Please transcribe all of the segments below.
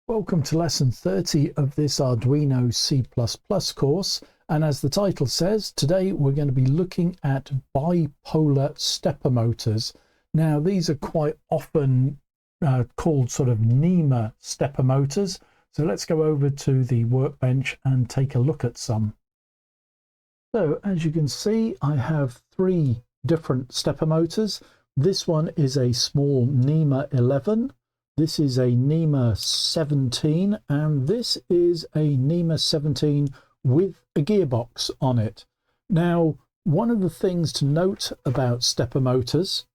Welcome to lesson 30 of this Arduino C++ course, and as the title says, today we're going to be looking at bipolar stepper motors. Now these are quite often called sort of Nema stepper motors, so let's go over to the workbench and take a look at some. So as you can see, I have three different stepper motors. This one is a small Nema 11. This is a Nema 17, and this is a Nema 17 with a gearbox on it. Now, one of the things to note about stepper motors,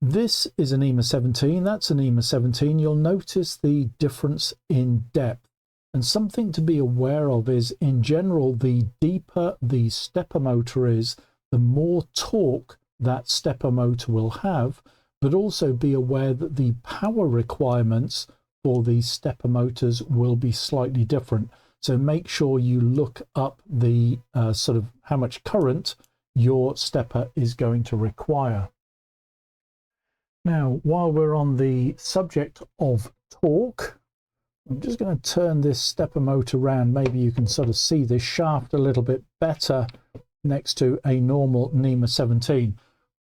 this is a Nema 17, that's a Nema 17. You'll notice the difference in depth. And something to be aware of is, in general, the deeper the stepper motor is, the more torque that stepper motor will have. But also be aware that the power requirements for these stepper motors will be slightly different. So make sure you look up the sort of how much current your stepper is going to require. Now, while we're on the subject of torque, I'm just going to turn this stepper motor around. Maybe you can sort of see this shaft a little bit better next to a normal Nema 17.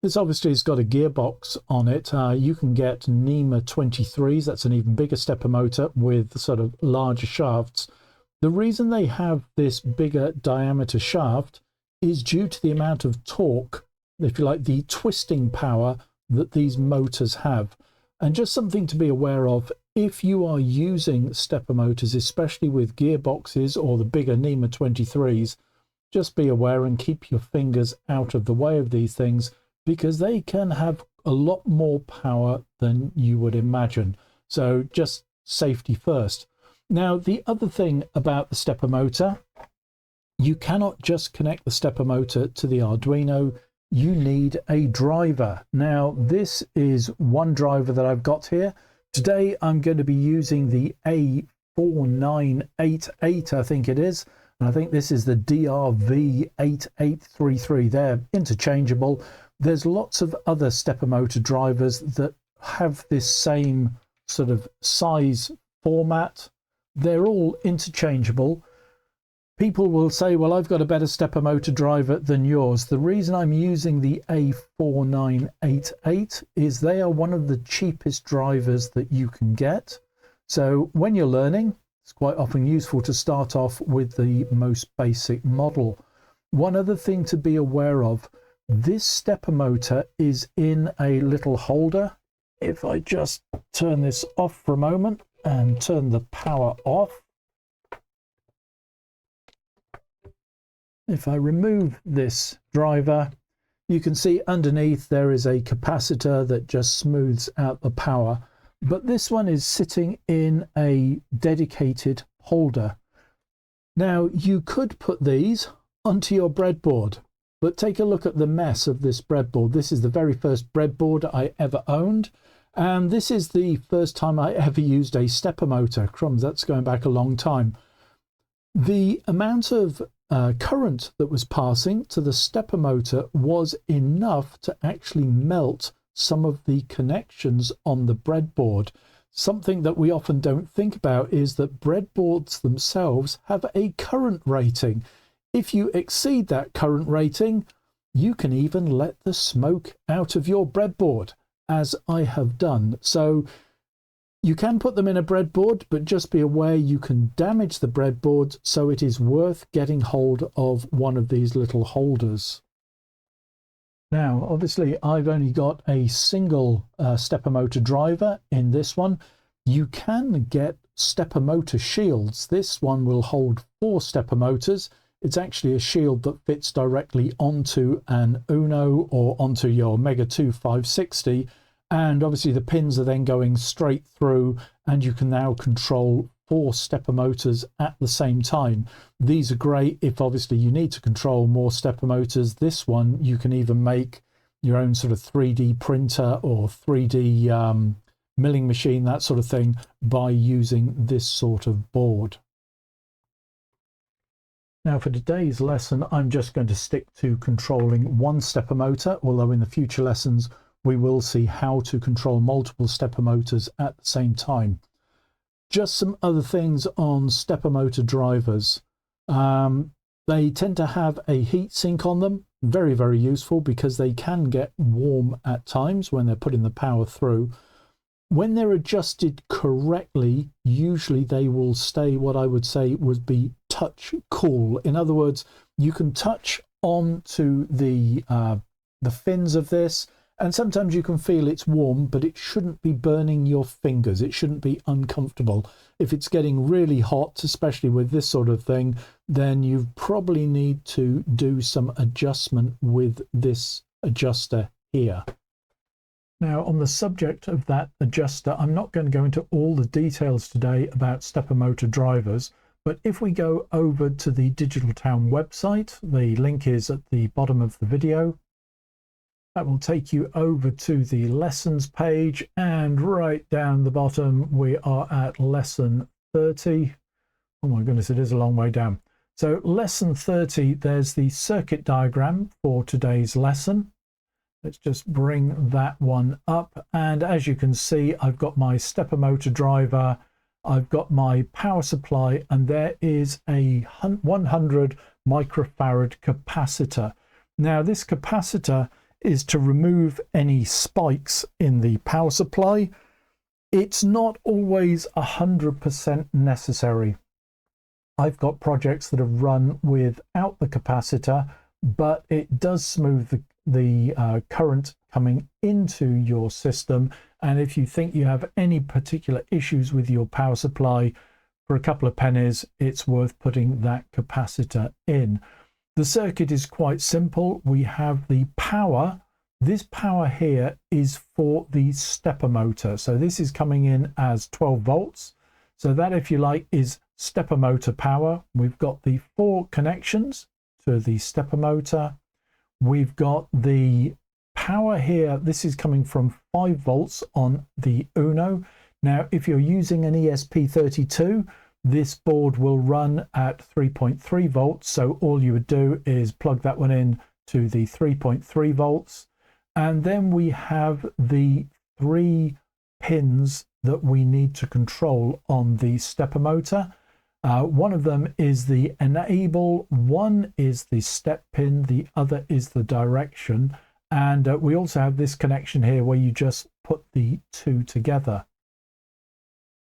This obviously has got a gearbox on it. You can get Nema 23s, that's an even bigger stepper motor with sort of larger shafts. The reason they have this bigger diameter shaft is due to the amount of torque, if you like, the twisting power that these motors have. And just something to be aware of, if you are using stepper motors, especially with gearboxes or the bigger Nema 23s, just be aware and keep your fingers out of the way of these things, because they can have a lot more power than you would imagine. So just safety first. Now, the other thing about the stepper motor, you cannot just connect the stepper motor to the Arduino. You need a driver. Now, this is one driver that I've got here. Today, I'm going to be using the A4988, I think it is. And I think this is the DRV8833. They're interchangeable. There's lots of other stepper motor drivers that have this same sort of size format. They're all interchangeable. People will say, well, I've got a better stepper motor driver than yours. The reason I'm using the A4988 is they are one of the cheapest drivers that you can get. So when you're learning, it's quite often useful to start off with the most basic model. One other thing to be aware of, this stepper motor is in a little holder. If I just turn this off for a moment and turn the power off. If I remove this driver, you can see underneath there is a capacitor that just smooths out the power. But this one is sitting in a dedicated holder. Now, you could put these onto your breadboard. But take a look at the mess of this breadboard. This is the very first breadboard I ever owned. And this is the first time I ever used a stepper motor. Crumbs, that's going back a long time. The amount of current that was passing to the stepper motor was enough to actually melt some of the connections on the breadboard. Something that we often don't think about is that breadboards themselves have a current rating. If you exceed that current rating, you can even let the smoke out of your breadboard, as I have done. So you can put them in a breadboard, but just be aware you can damage the breadboard, so it is worth getting hold of one of these little holders. Now, obviously, I've only got a single stepper motor driver in this one. You can get stepper motor shields. This one will hold 4 stepper motors. It's actually a shield that fits directly onto an UNO or onto your Mega 2560. And obviously the pins are then going straight through, and you can now control 4 stepper motors at the same time. These are great if obviously you need to control more stepper motors. This one, you can even make your own sort of 3D printer or 3D milling machine, that sort of thing, by using this sort of board. Now for today's lesson, I'm just going to stick to controlling one stepper motor, although in the future lessons we will see how to control multiple stepper motors at the same time. Just some other things on stepper motor drivers. They tend to have a heat sink on them. Very, very useful because they can get warm at times when they're putting the power through. When they're adjusted correctly, usually they will stay what I would say would be touch cool. In other words, you can touch onto the fins of this, and sometimes you can feel it's warm, but it shouldn't be burning your fingers. It shouldn't be uncomfortable. If it's getting really hot, especially with this sort of thing, then you probably need to do some adjustment with this adjuster here. Now, on the subject of that adjuster, I'm not going to go into all the details today about stepper motor drivers, but if we go over to the Digital Town website, the link is at the bottom of the video. That will take you over to the lessons page, and right down the bottom we are at lesson 30. Oh my goodness, it is a long way down. So lesson 30, there's the circuit diagram for today's lesson. Let's just bring that one up, and as you can see, I've got my stepper motor driver, I've got my power supply, and there is a 100 microfarad capacitor. Now this capacitor is to remove any spikes in the power supply. It's not always 100% necessary. I've got projects that have run without the capacitor, but it does smooth the current coming into your system. And if you think you have any particular issues with your power supply, for a couple of pennies, it's worth putting that capacitor in. The circuit is quite simple. We have the power. This power here is for the stepper motor. So this is coming in as 12 volts. So that, if you like, is stepper motor power. We've got the 4 connections to the stepper motor. We've got the power here. This is coming from 5 volts on the UNO. Now, if you're using an ESP32, this board will run at 3.3 volts. So all you would do is plug that one in to the 3.3 volts. And then we have the 3 pins that we need to control on the stepper motor. One of them is the enable, one is the step pin, the other is the direction. And we also have this connection here where you just put the 2 together.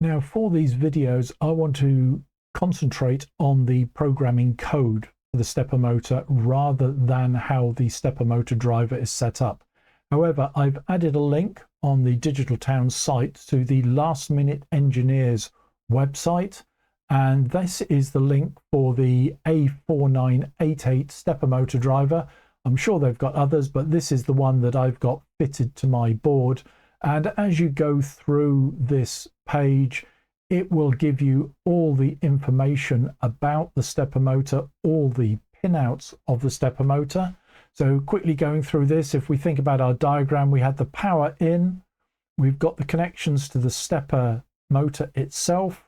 Now for these videos, I want to concentrate on the programming code for the stepper motor rather than how the stepper motor driver is set up. However, I've added a link on the Digital Town site to the Last Minute Engineers website, and this is the link for the A4988 stepper motor driver. I'm sure they've got others, but this is the one that I've got fitted to my board. And as you go through this page, it will give you all the information about the stepper motor, all the pinouts of the stepper motor. So quickly going through this, if we think about our diagram, we had the power in, we've got the connections to the stepper motor itself,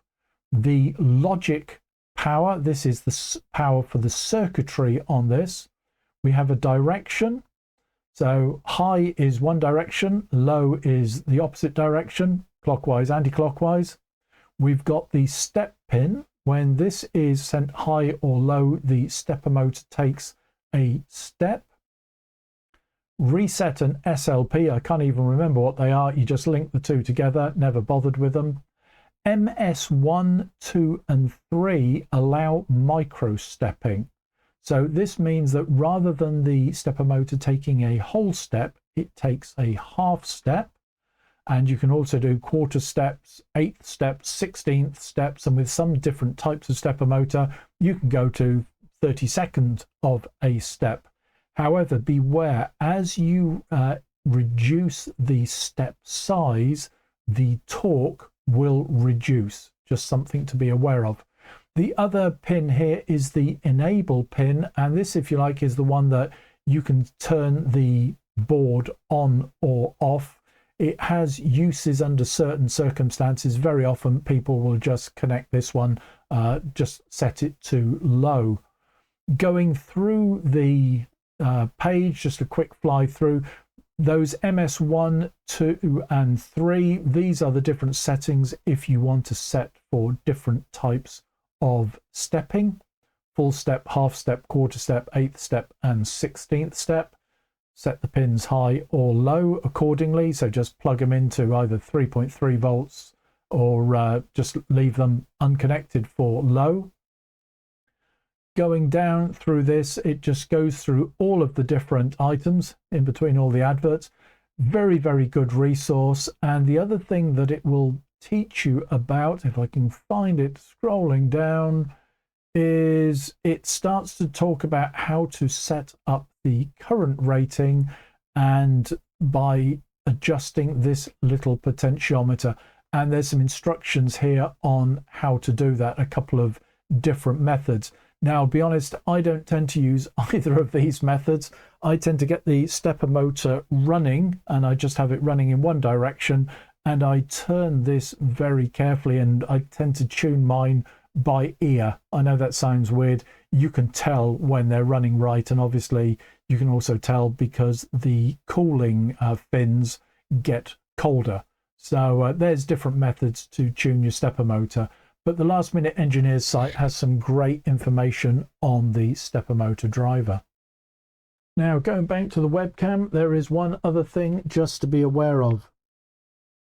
the logic power, this is the power for the circuitry on this. We have a direction, so high is one direction, low is the opposite direction, clockwise, anti-clockwise. We've got the step pin. When this is sent high or low, the stepper motor takes a step. Reset and SLP, I can't even remember what they are. You just link the 2 together, never bothered with them. MS1, 2 and 3 allow micro stepping. So this means that rather than the stepper motor taking a whole step, it takes a half step. And you can also do quarter steps, 8th steps, 16th steps, and with some different types of stepper motor, you can go to 32nd of a step. However, beware, as you reduce the step size, the torque will reduce. Just something to be aware of. The other pin here is the enable pin, and this, if you like, is the one that you can turn the board on or off. It has uses under certain circumstances. Very often people will just connect this one, just set it to low. Going through the page, just a quick fly through, Those MS1, 2 and 3, these are the different settings if you want to set for different types of stepping: full step, half step, quarter step, eighth step and 16th step. Set the pins high or low accordingly, so just plug them into either 3.3 volts or just leave them unconnected for low. Going down through this, it just goes through all of the different items in between all the adverts. Very, very good resource. And the other thing that it will teach you about, if I can find it scrolling down, is it starts to talk about how to set up the current rating and by adjusting this little potentiometer. And there's some instructions here on how to do that, a couple of different methods. Now, I'll be honest, I don't tend to use either of these methods. I tend to get the stepper motor running and I just have it running in one direction, and I turn this very carefully, and I tend to tune mine by ear. I know that sounds weird. You can tell when they're running right, and obviously you can also tell because the cooling fins get colder. So there's different methods to tune your stepper motor. But the Last Minute Engineers site has some great information on the stepper motor driver. Now, going back to the webcam, there is one other thing just to be aware of.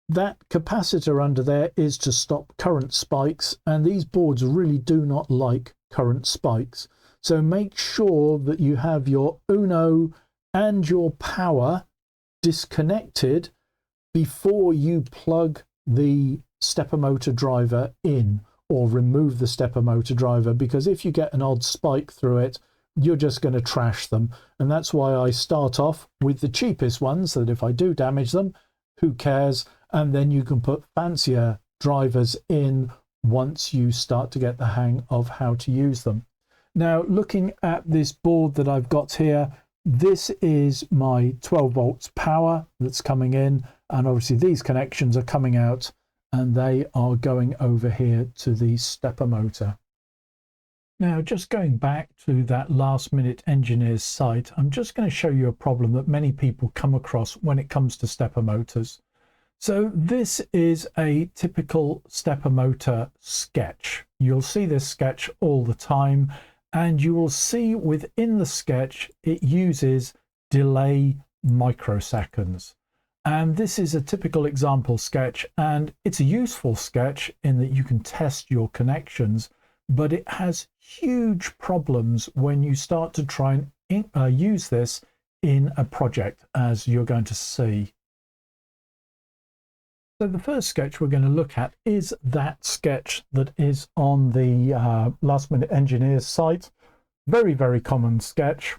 That capacitor under there is to stop current spikes, and these boards really do not like current spikes. So make sure that you have your UNO and your power disconnected before you plug the stepper motor driver in, or remove the stepper motor driver, because if you get an odd spike through it, you're just going to trash them. And that's why I start off with the cheapest ones, so that if I do damage them, who cares? And then you can put fancier drivers in once you start to get the hang of how to use them. Now, looking at this board that I've got here, this is my 12 volts power that's coming in, and obviously these connections are coming out and they are going over here to the stepper motor. Now, just going back to that Last Minute Engineers site, I'm just going to show you a problem that many people come across when it comes to stepper motors. So this is a typical stepper motor sketch. You'll see this sketch all the time, and you will see within the sketch it uses delay microseconds. And this is a typical example sketch, and it's a useful sketch in that you can test your connections, but it has huge problems when you start to try and use this in a project, as you're going to see. So the first sketch we're going to look at is that sketch that is on the Last Minute Engineers site. Very, very common sketch.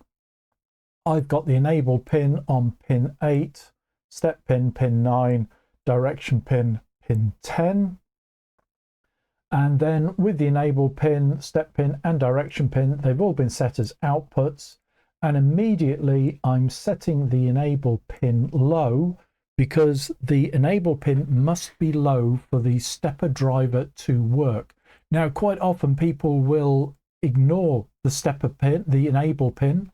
I've got the enable pin on pin 8, step pin, pin 9, direction pin, pin 10. And then with the enable pin, step pin and direction pin, they've all been set as outputs. And immediately I'm setting the enable pin low, because the enable pin must be low for the stepper driver to work. Now, quite often people will ignore the stepper pin, the enable pin,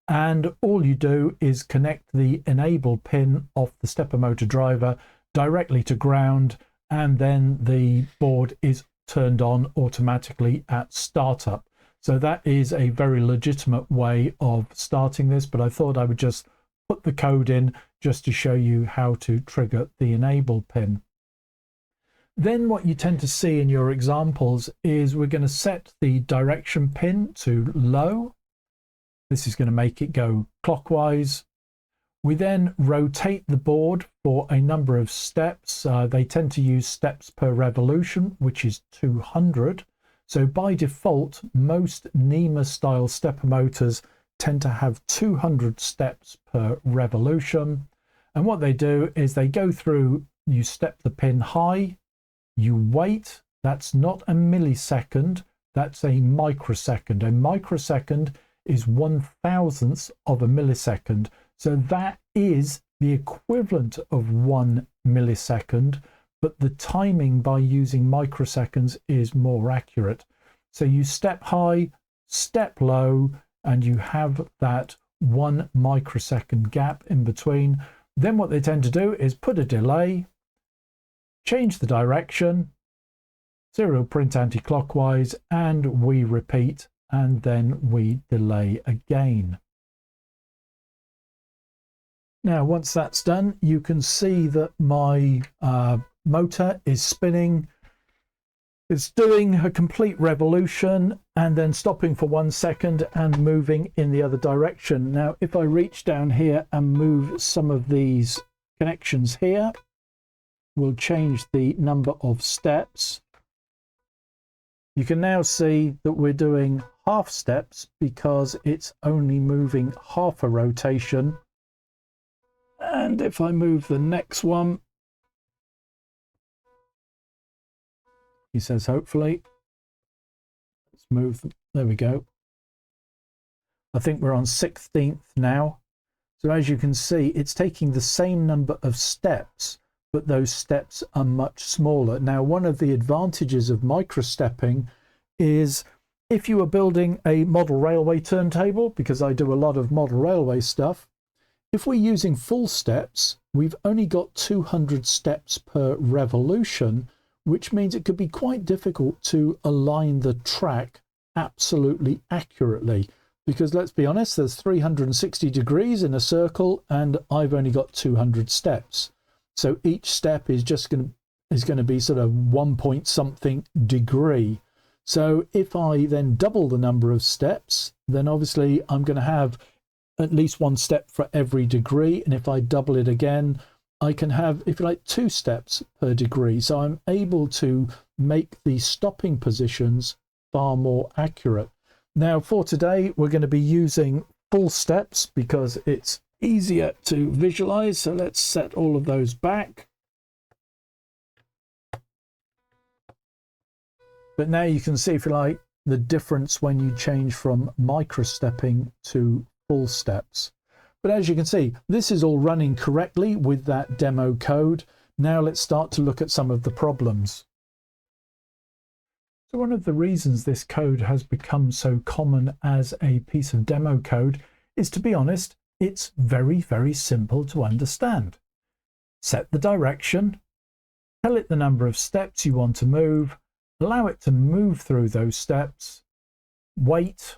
and all you do is connect the enable pin off the stepper motor driver directly to ground, and then the board is turned on automatically at startup. So that is a very legitimate way of starting this, but I thought I would just put the code in just to show you how to trigger the enable pin. Then what you tend to see in your examples is we're going to set the direction pin to low. This is going to make it go clockwise. We then rotate the board for a number of steps. They tend to use steps per revolution, which is 200. So by default, most Nema style stepper motors tend to have 200 steps per revolution. And what they do is they go through, you step the pin high, you wait. That's not a millisecond, that's a microsecond. A microsecond is 1/1000th of a millisecond. So that is the equivalent of 1 millisecond, but the timing by using microseconds is more accurate. So you step high, step low, and you have that 1 microsecond gap in between. Then what they tend to do is put a delay, change the direction, serial print anti-clockwise, and we repeat, and then we delay again. Now, once that's done, you can see that my motor is spinning. It's doing a complete revolution and then stopping for 1 second and moving in the other direction. Now, if I reach down here and move some of these connections here, we'll change the number of steps. You can now see that we're doing half steps because it's only moving half a rotation. And if I move the next one, he says, hopefully, let's move, there we go. I think we're on 16th now. So as you can see, it's taking the same number of steps, but those steps are much smaller. Now, one of the advantages of microstepping is if you are building a model railway turntable, because I do a lot of model railway stuff, if we're using full steps, we've only got 200 steps per revolution, which means it could be quite difficult to align the track absolutely accurately. Because let's be honest, there's 360 degrees in a circle and I've only got 200 steps. So each step is just going to be sort of 1 point something degree. So if I then double the number of steps, then obviously I'm going to have at least 1 step for every degree. And if I double it again, I can have, if you like, 2 steps per degree. So I'm able to make the stopping positions far more accurate. Now for today, we're going to be using full steps because it's easier to visualize. So let's set all of those back. But now you can see, if you like, the difference when you change from microstepping to full steps. But as you can see, this is all running correctly with that demo code. Now let's start to look at some of the problems. So one of the reasons this code has become so common as a piece of demo code is, to be honest, it's very, very simple to understand. Set the direction, tell it the number of steps you want to move, allow it to move through those steps, wait,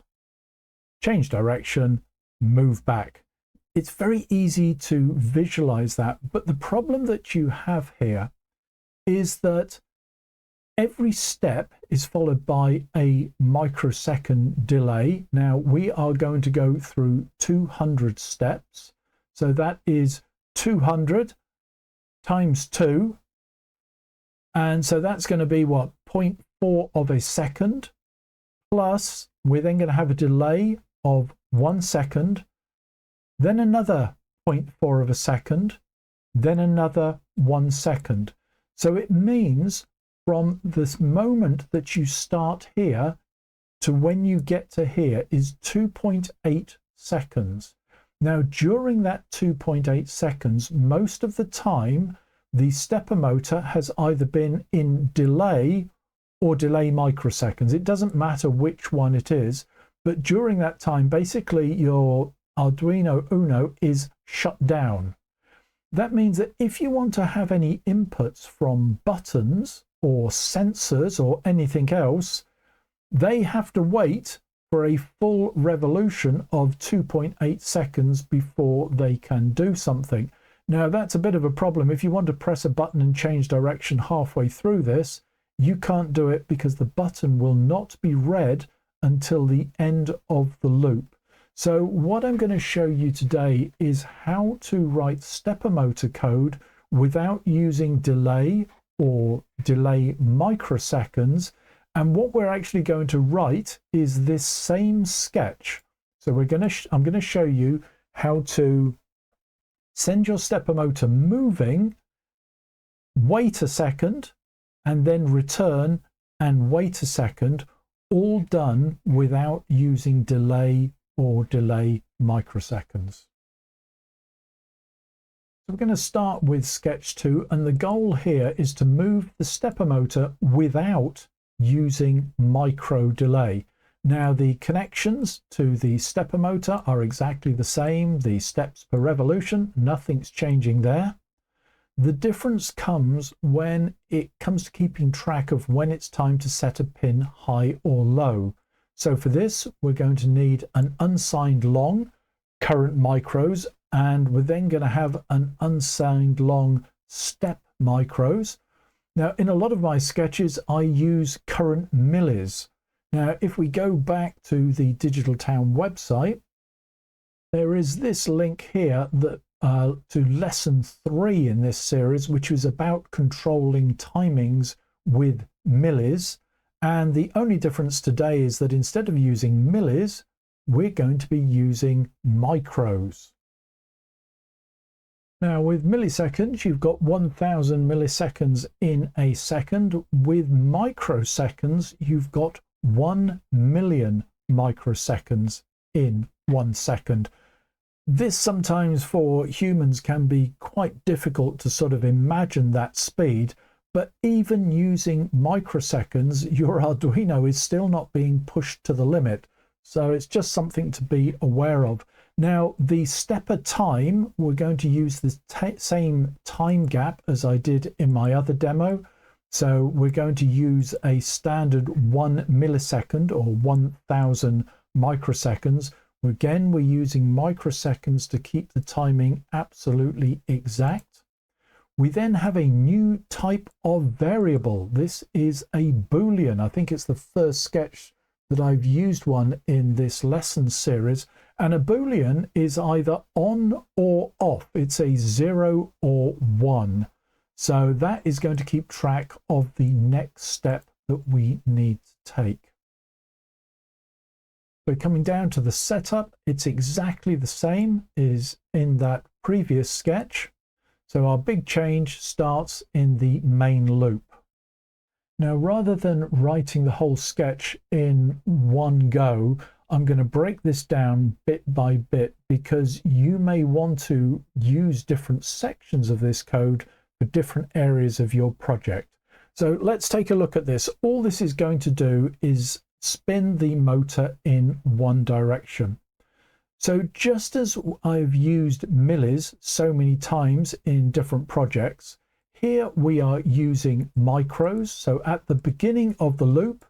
change direction, move back. It's very easy to visualize that, but the problem that you have here is that every step is followed by a microsecond delay. Now we are going to go through 200 steps. So that is 200 times 2. And so that's going to be what? 0.4 of a second. Plus we're then going to have a delay of 1 second. Then another 0.4 of a second. Then another 1 second. So it means from this moment that you start here to when you get to here is 2.8 seconds. Now, during that 2.8 seconds, most of the time, the stepper motor has either been in delay or delay microseconds. It doesn't matter which one it is, but during that time, basically your Arduino UNO is shut down. That means that if you want to have any inputs from buttons or sensors or anything else, they have to wait for a full revolution of 2.8 seconds before they can do something. Now that's a bit of a problem. If you want to press a button and change direction halfway through this, you can't do it because the button will not be read until the end of the loop. So what I'm going to show you today is how to write stepper motor code without using delay or delay microseconds. And what we're actually going to write is this same sketch. So I'm going to show you how to send your stepper motor moving, wait a second, and then return and wait a second, all done without using delay or delay microseconds. So we're going to start with sketch 2, and the goal here is to move the stepper motor without using micro delay. Now the connections to the stepper motor are exactly the same, the steps per revolution, nothing's changing there. The difference comes when it comes to keeping track of when it's time to set a pin high or low. So for this, we're going to need an unsigned long current micros, and we're then going to have an unsigned long step micros. Now, in a lot of my sketches, I use current millis. Now, if we go back to the Digital Town website, there is this link here that to lesson 3 in this series, which is about controlling timings with millis. And the only difference today is that instead of using millis, we're going to be using micros. Now with milliseconds, you've got 1000 milliseconds in a second. With microseconds, you've got 1 million microseconds in 1 second. This sometimes for humans can be quite difficult to sort of imagine that speed, but even using microseconds, your Arduino is still not being pushed to the limit. So it's just something to be aware of. Now, the stepper time, we're going to use the same time gap as I did in my other demo. So we're going to use a standard 1 millisecond or 1000 microseconds. Again, we're using microseconds to keep the timing absolutely exact. We then have a new type of variable. This is a Boolean. I think it's the first sketch that I've used one in this lesson series. And a Boolean is either on or off. It's a 0 or 1. So that is going to keep track of the next step that we need to take. So coming down to the setup, it's exactly the same as in that previous sketch. So our big change starts in the main loop. Now, rather than writing the whole sketch in one go, I'm going to break this down bit by bit because you may want to use different sections of this code for different areas of your project. So let's take a look at this. All this is going to do is spin the motor in one direction. So just as I've used millis so many times in different projects, here we are using micros. So at the beginning of the loop,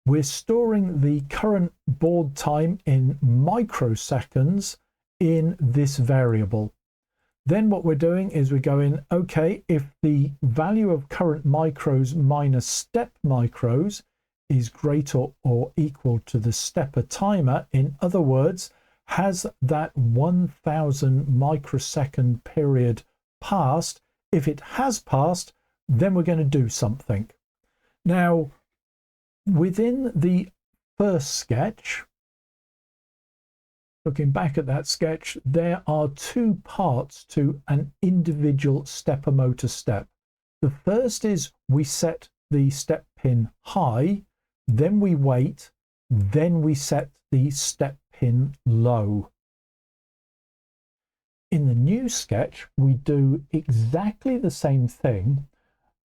we're storing the current board time in microseconds in this variable. Then what we're doing is we're going, okay, if the value of current micros minus step micros is greater or equal to the stepper timer, in other words, has that 1000 microsecond period passed? If it has passed, then we're going to do something. Now, within the first sketch, looking back at that sketch, there are two parts to an individual stepper motor step. The first is we set the step pin high, then we wait, then we set the step pin low. In the new sketch, we do exactly the same thing.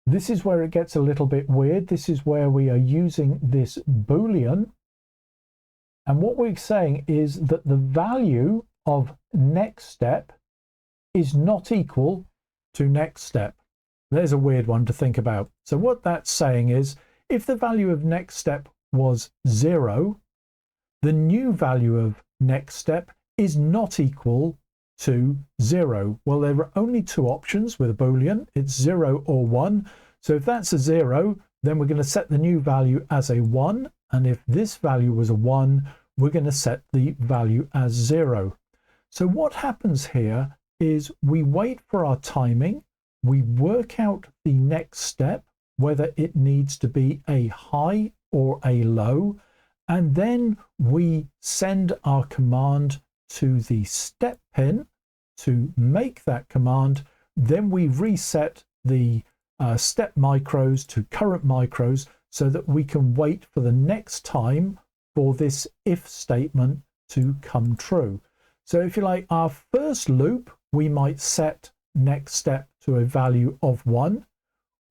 This is where it gets a little bit weird. This is where we are using this Boolean. And what we're saying is that the value of next step is not equal to next step. There's a weird one to think about. So what that's saying is, if the value of next step was 0, the new value of next step is not equal to 0. Well, there are only two options with a Boolean. It's 0 or 1. So if that's a 0, then we're going to set the new value as a 1. And if this value was a 1, we're going to set the value as 0. So what happens here is we wait for our timing. We work out the next step, whether it needs to be a high or a low, and then we send our command to the step pin to make that command. Then we reset the step micros to current micros so that we can wait for the next time for this if statement to come true. So if you like, our first loop, we might set next step to a value of 1.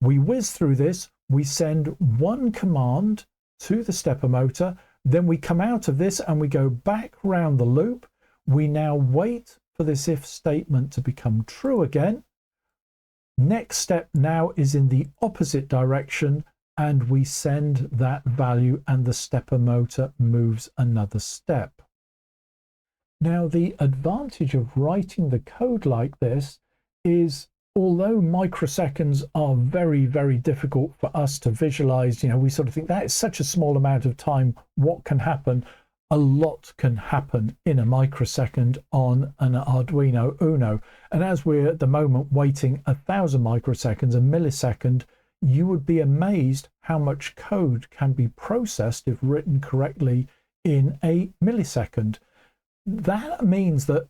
We whiz through this, we send one command to the stepper motor, Then we come out of this and we go back round the loop. We now wait for this if statement to become true again. Next step now is in the opposite direction, and we send that value and the stepper motor moves another step. Now, the advantage of writing the code like this is, although microseconds are very, very difficult for us to visualize, we sort of think that is such a small amount of time, what can happen? A lot can happen in a microsecond on an Arduino UNO. And as we're at the moment waiting 1,000 microseconds, a millisecond, you would be amazed how much code can be processed if written correctly in a millisecond. That means that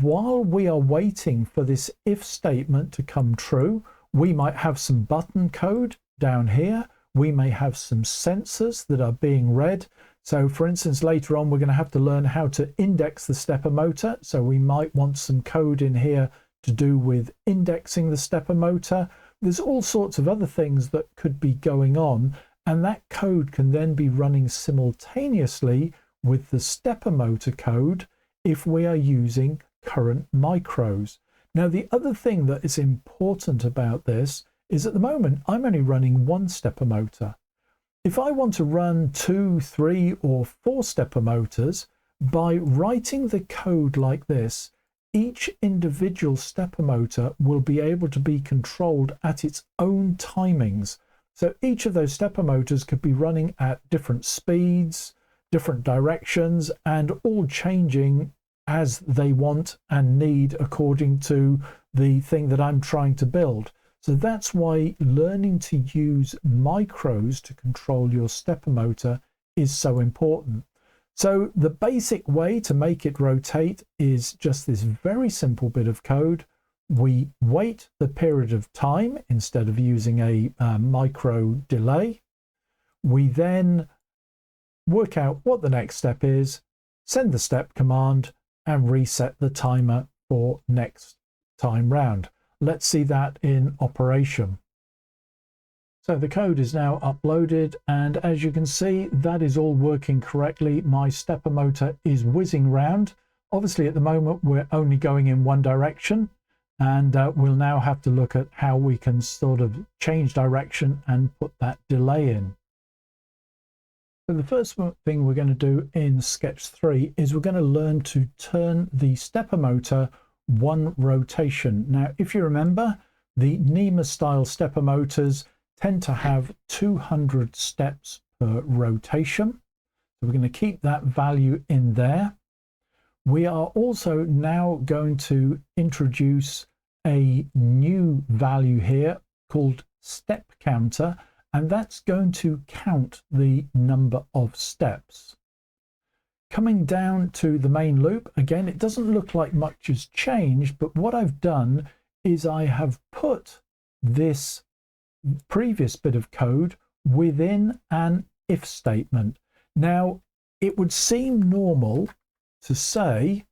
while we are waiting for this if statement to come true, we might have some button code down here. We may have some sensors that are being read. So for instance, later on, we're going to have to learn how to index the stepper motor. So we might want some code in here to do with indexing the stepper motor. There's all sorts of other things that could be going on, and that code can then be running simultaneously with the stepper motor code if we are using current micros. Now, the other thing that is important about this is at the moment, I'm only running one stepper motor. If I want to run 2, 3, or 4 stepper motors, by writing the code like this, each individual stepper motor will be able to be controlled at its own timings. So each of those stepper motors could be running at different speeds, different directions, and all changing as they want and need according to the thing that I'm trying to build. So that's why learning to use micros to control your stepper motor is so important. So the basic way to make it rotate is just this very simple bit of code. We wait the period of time instead of using a micro delay. We then work out what the next step is, send the step command, and reset the timer for next time round. Let's see that in operation. So the code is now uploaded, and as you can see, that is all working correctly. My stepper motor is whizzing round. Obviously at the moment we're only going in one direction, and we'll now have to look at how we can sort of change direction and put that delay in. So the first thing we're going to do in Sketch 3 is we're going to learn to turn the stepper motor one rotation. Now, if you remember, the Nema style stepper motors tend to have 200 steps per rotation. So we're going to keep that value in there. We are also now going to introduce a new value here called step counter, and that's going to count the number of steps. Coming down to the main loop, again, it doesn't look like much has changed, but what I've done is I have put this previous bit of code within an if statement. Now, it would seem normal to say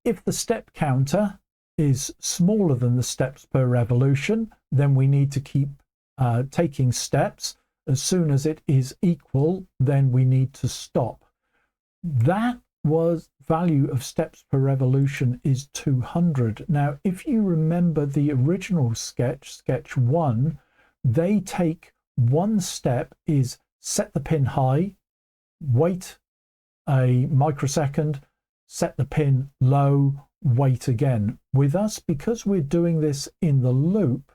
if the step counter is smaller than the steps per revolution, then we need to keep taking steps. As soon as it is equal, then we need to stop. That value of steps per revolution is 200. Now, if you remember the original sketch 1, they take one step is set the pin high, wait a microsecond, set the pin low, wait again. With us, because we're doing this in the loop,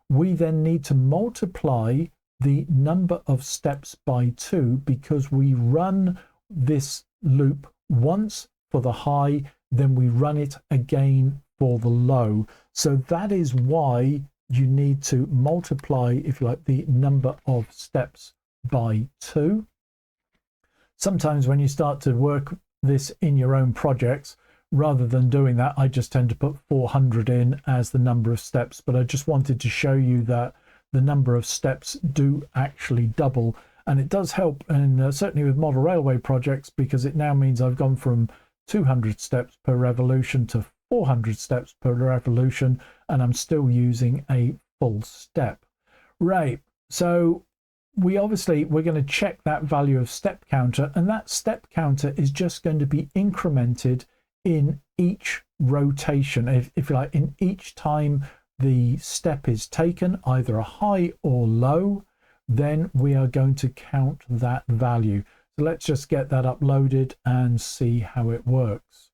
we then need to multiply the number of steps by 2, because we run this loop once for the high, then we run it again for the low. So that is why you need to multiply, if you like, the number of steps by 2. Sometimes when you start to work this in your own projects, rather than doing that, I just tend to put 400 in as the number of steps, but I just wanted to show you that the number of steps do actually double, and it does help, and certainly with model railway projects, because it now means I've gone from 200 steps per revolution to 400 steps per revolution, and I'm still using a full step. Right, so we're going to check that value of step counter, and that step counter is just going to be incremented in each rotation, if you like, in each time the step is taken, either a high or low, then we are going to count that value. So let's just get that uploaded and see how it works.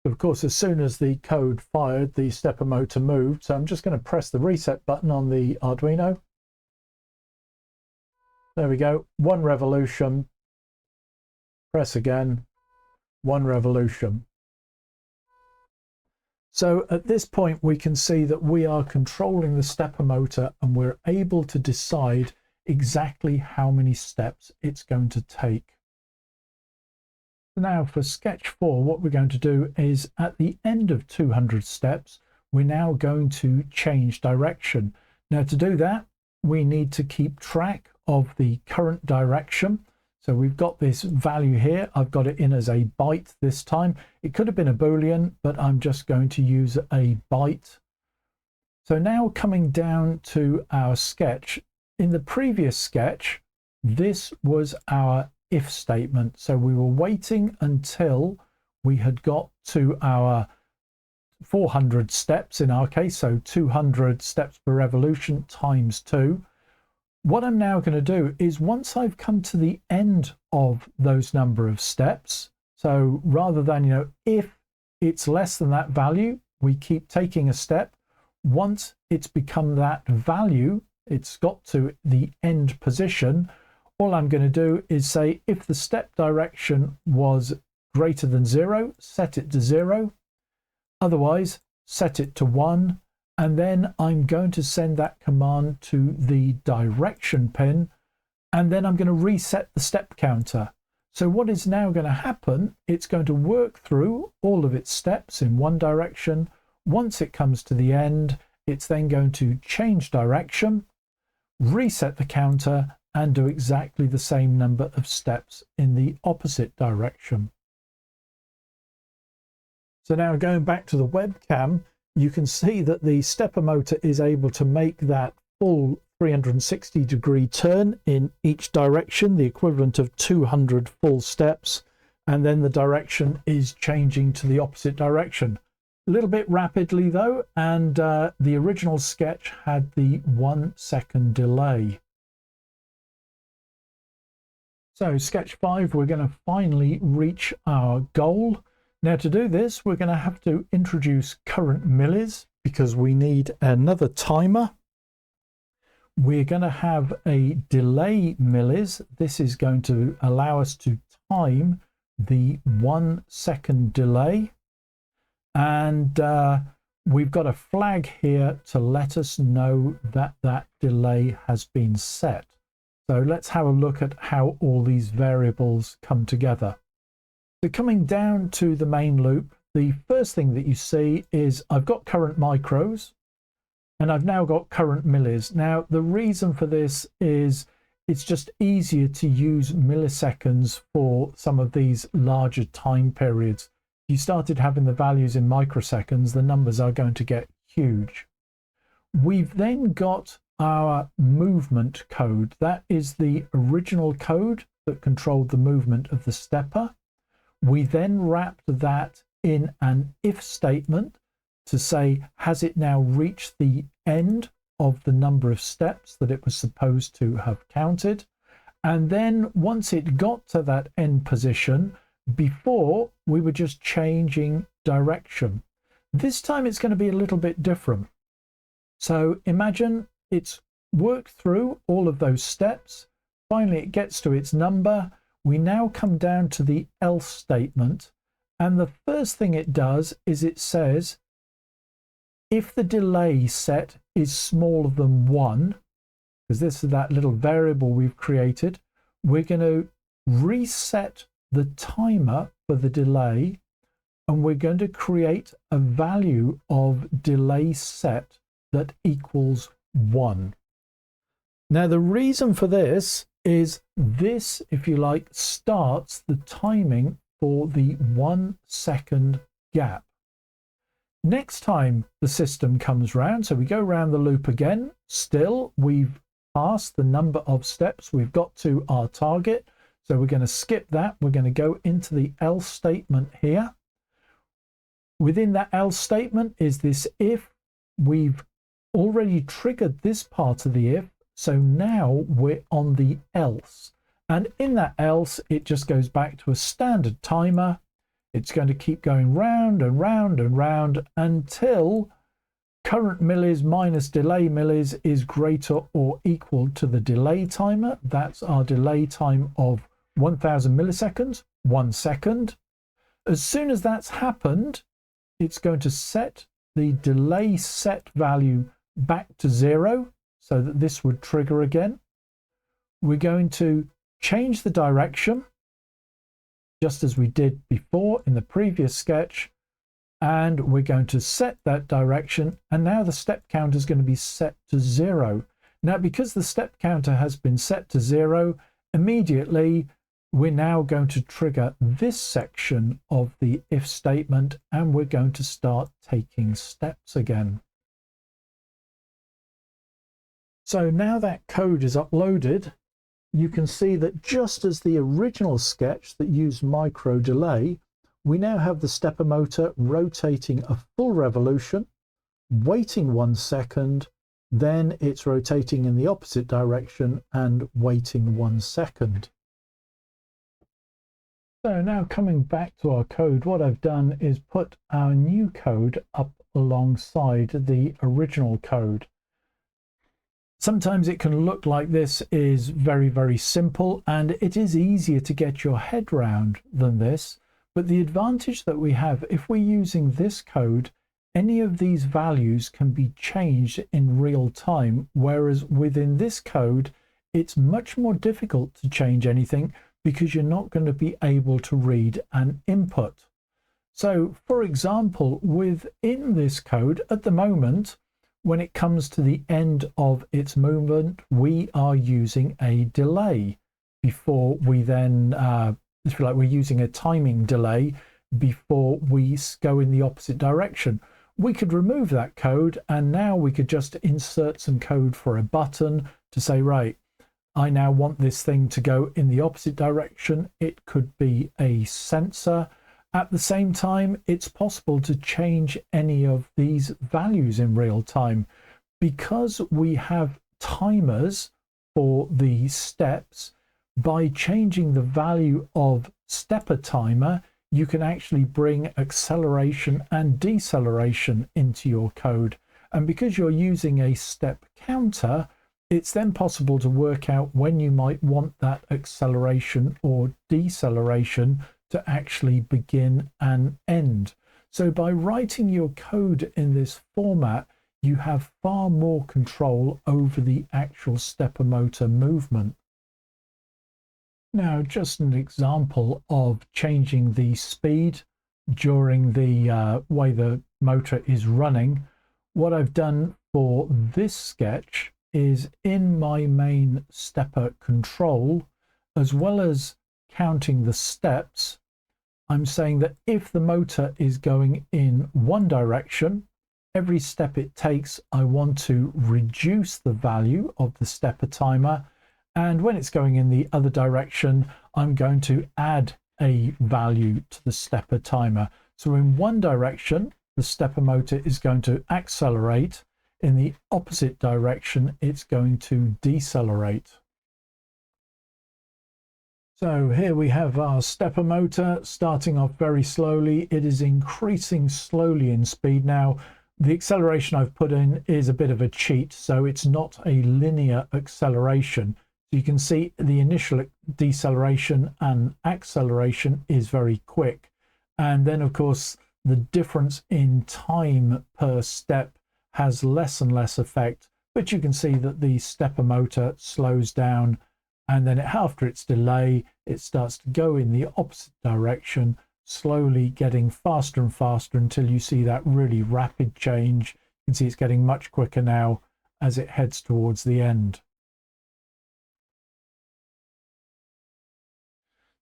Of course, as soon as the code fired, the stepper motor moved. So I'm just going to press the reset button on the Arduino. There we go, 1 revolution. Press again, 1 revolution. So at this point, we can see that we are controlling the stepper motor and we're able to decide exactly how many steps it's going to take. Now for sketch 4, what we're going to do is at the end of 200 steps, we're now going to change direction. Now to do that, we need to keep track of the current direction. So we've got this value here. I've got it in as a byte this time. It could have been a Boolean, but I'm just going to use a byte. So now coming down to our sketch. In the previous sketch, this was our if statement. So we were waiting until we had got to our 400 steps in our case, so 200 steps per revolution times 2. What I'm now going to do is once I've come to the end of those number of steps, so rather than, if it's less than that value, we keep taking a step. Once it's become that value, it's got to the end position, all I'm going to do is say if the step direction was greater than 0, set it to 0. Otherwise, set it to 1. And then I'm going to send that command to the direction pin, and then I'm going to reset the step counter. So what is now going to happen, it's going to work through all of its steps in one direction. Once it comes to the end, it's then going to change direction, reset the counter, and do exactly the same number of steps in the opposite direction. So now going back to the webcam, you can see that the stepper motor is able to make that full 360-degree turn in each direction, the equivalent of 200 full steps, and then the direction is changing to the opposite direction. A little bit rapidly though, and the original sketch had the 1 second delay. So sketch 5, we're going to finally reach our goal. Now to do this, we're going to have to introduce current millis because we need another timer. We're going to have a delay millis. This is going to allow us to time the 1 second delay. And we've got a flag here to let us know that that delay has been set. So let's have a look at how all these variables come together. So coming down to the main loop, the first thing that you see is I've got current micros and I've now got current millis. Now the reason for this is it's just easier to use milliseconds for some of these larger time periods. If you started having the values in microseconds, the numbers are going to get huge. We've then got our movement code. That is the original code that controlled the movement of the stepper. We then wrapped that in an if statement to say, has it now reached the end of the number of steps that it was supposed to have counted? And then once it got to that end position, before we were just changing direction. This time it's going to be a little bit different. So imagine it's worked through all of those steps. Finally, it gets to its number. We now come down to the else statement. And the first thing it does is it says, if the delay set is smaller than 1, because this is that little variable we've created, we're going to reset the timer for the delay, and we're going to create a value of delay set that equals 1. Now the reason for this is this, if you like, starts the timing for the 1 second gap. Next time the system comes round, so we go round the loop again, still we've past the number of steps we've got to our target. So we're going to skip that. We're going to go into the else statement here. Within that else statement is this if. We've already triggered this part of the if, so now we're on the else. And in that else, it just goes back to a standard timer. It's going to keep going round and round and round until current millis minus delay millis is greater or equal to the delay timer. That's our delay time of 1000 milliseconds, 1 second. As soon as that's happened, it's going to set the delay set value back to 0 so that this would trigger again. We're going to change the direction just as we did before in the previous sketch, and we're going to set that direction, and now the step counter is going to be set to 0. Now because the step counter has been set to 0, immediately we're now going to trigger this section of the if statement, and we're going to start taking steps again. So now that code is uploaded, you can see that just as the original sketch that used microDelay, we now have the stepper motor rotating a full revolution, waiting 1 second, then it's rotating in the opposite direction and waiting 1 second. So now coming back to our code, what I've done is put our new code up alongside the original code. Sometimes it can look like this is very, very simple, and it is easier to get your head round than this. But the advantage that we have, if we're using this code, any of these values can be changed in real time, whereas within this code, it's much more difficult to change anything because you're not going to be able to read an input. So, for example, within this code at the moment, when it comes to the end of its movement, we are using a delay before we then, if you like, we're using a timing delay before we go in the opposite direction. We could remove that code, and now we could just insert some code for a button to say, right, I now want this thing to go in the opposite direction. It could be a sensor. At the same time, it's possible to change any of these values in real time. Because we have timers for the steps, by changing the value of stepper timer, you can actually bring acceleration and deceleration into your code. And because you're using a step counter, it's then possible to work out when you might want that acceleration or deceleration to actually begin and end. So by writing your code in this format, you have far more control over the actual stepper motor movement. Now, just an example of changing the speed during the way the motor is running. What I've done for this sketch is in my main stepper control, as well as counting the steps, I'm saying that if the motor is going in one direction, every step it takes, I want to reduce the value of the stepper timer. And when it's going in the other direction, I'm going to add a value to the stepper timer. So in one direction, the stepper motor is going to accelerate. In the opposite direction, it's going to decelerate. So here we have our stepper motor starting off very slowly. It is increasing slowly in speed. Now, the acceleration I've put in is a bit of a cheat, so it's not a linear acceleration. So you can see the initial deceleration and acceleration is very quick. And then, of course, the difference in time per step has less and less effect. But you can see that the stepper motor slows down, and then after its delay, it starts to go in the opposite direction, slowly getting faster and faster until you see that really rapid change. You can see it's getting much quicker now as it heads towards the end.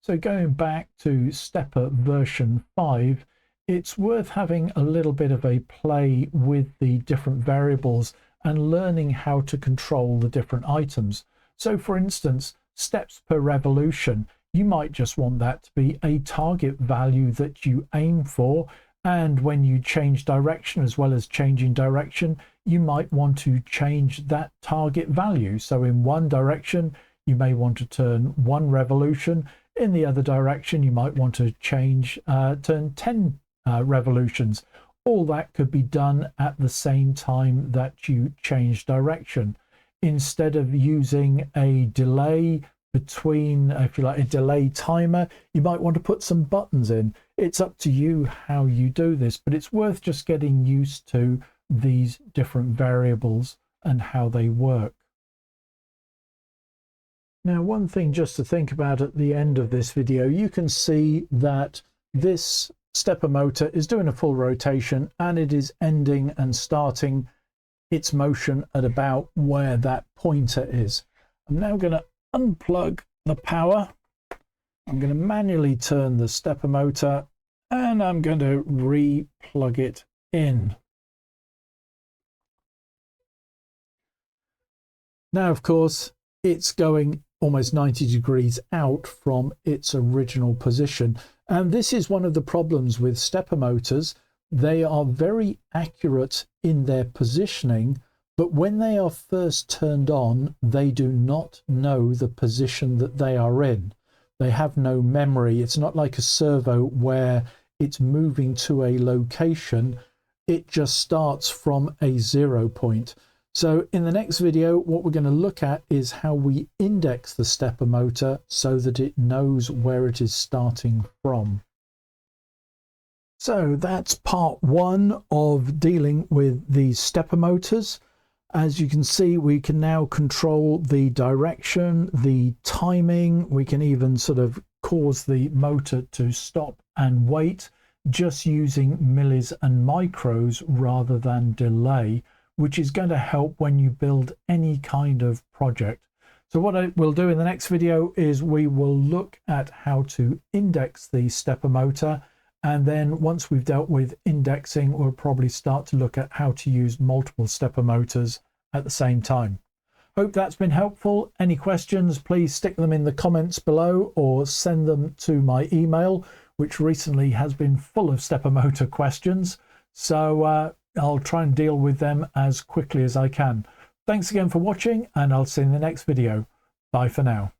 So going back to stepper version 5, it's worth having a little bit of a play with the different variables and learning how to control the different items. So for instance, steps per revolution, you might just want that to be a target value that you aim for, and when you change direction, as well as changing direction, you might want to change that target value. So in one direction you may want to turn 1 revolution, in the other direction you might want to change turn 10 revolutions. All that could be done at the same time that you change direction. Instead of using a delay between, if you like, a delay timer, you might want to put some buttons in. It's up to you how you do this, but it's worth just getting used to these different variables and how they work. Now, one thing just to think about at the end of this video, you can see that this stepper motor is doing a full rotation and it is ending and starting its motion at about where that pointer is. I'm now going to unplug the power. I'm going to manually turn the stepper motor and I'm going to re-plug it in. Now, of course, it's going almost 90 degrees out from its original position. And this is one of the problems with stepper motors. They are very accurate in their positioning, but when they are first turned on, they do not know the position that they are in. They have no memory. It's not like a servo where it's moving to a location. It just starts from a 0 point. So in the next video, what we're going to look at is how we index the stepper motor so that it knows where it is starting from. So that's part 1 of dealing with these stepper motors. As you can see, we can now control the direction, the timing. We can even sort of cause the motor to stop and wait just using millis and micros rather than delay, which is going to help when you build any kind of project. So what I will do in the next video is we will look at how to index the stepper motor, and then once we've dealt with indexing, we'll probably start to look at how to use multiple stepper motors at the same time. Hope that's been helpful. Any questions, please stick them in the comments below or send them to my email, which recently has been full of stepper motor questions. So I'll try and deal with them as quickly as I can. Thanks again for watching, and I'll see you in the next video. Bye for now.